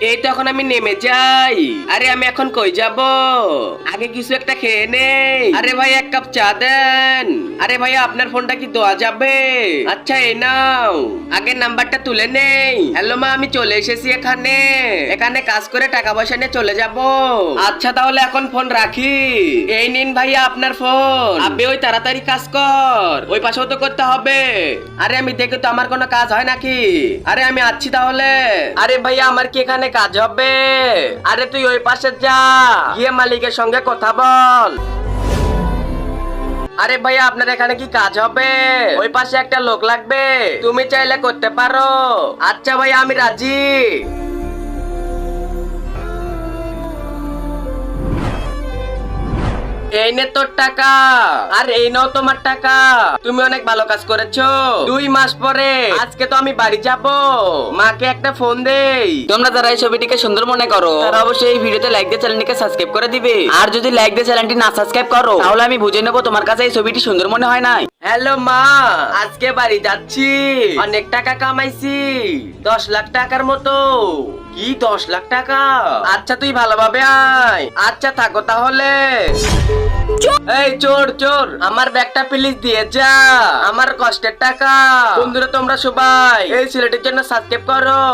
এই তো এখন আমি নেমে যাই। আরে আমি এখন কই যাব? আগে কিছু একটা খেয়ে নেই। আরে ভাই এক কাপ চা দেন। আরে ভাই আপনার ফোনটা কি দেওয়া যাবে? আচ্ছা এই নাও, আগের নাম্বারটা তুলে নেই। হ্যালো মা, আমি চলে এসেছি এখানে। এখানে কাজ করে টাকা পয়সা নিয়ে চলে যাব। আচ্ছা তাহলে এখন ফোন রাখি। এই নিন ভাইয়া আপনার ফোন। আবে ওই তাড়াতাড়ি কাজ কর, ওই পাশেও তো করতে হবে। আরে আমি দেখে তো আমার কোনো কাজ হয় নাকি? আরে আমি আছি তাহলে। আরে ভাইয়া আমার কি এখানে কাজ হবে? আরে তুই ওই পাশে যা, গিয়ে মালিকের সঙ্গে কথা বল। আরে ভাইয়া আপনার এখানে কি কাজ হবে? ওই পাশে একটা লোক লাগবে, তুমি চাইলে করতে পারো। আচ্ছা ভাইয়া আমি রাজি। এই নে তোর টাকা, আর এই নাও তোমার টাকা। তুমি অনেক ভালো কাজ করেছো। 2 মাস পরে আজকে তো আমি বাড়ি যাব, মাকে একটা ফোন দেই। তোমরা যারা এই ছবিটিকে সুন্দর মনে করো তারা অবশ্যই এই ভিডিওতে লাইক দিয়ে চ্যানেলটিকে সাবস্ক্রাইব করে দিবে। আর যদি লাইক দিয়ে চ্যানেলটি না সাবস্ক্রাইব করো তাহলে আমি বুঝে নেবো তোমার কাছে এই ছবিটি সুন্দর মনে হয় নাই। হ্যালো মা, আজকে বাড়ি যাচ্ছি। অনেক টাকা কামাইছি, 10 লাখ টাকার মতো। কি 10 লাখ টাকা? আচ্ছা তুই ভালোভাবে আয়। আচ্ছা থাকো তাহলে। এই চোর চোর, আমার ব্যাগটা প্লিজ দিয়ে যা, আমার কষ্টের টাকা। বন্ধুরা তোমরা সবাই এই ছেলেটির জন্য সাবস্ক্রাইব করো।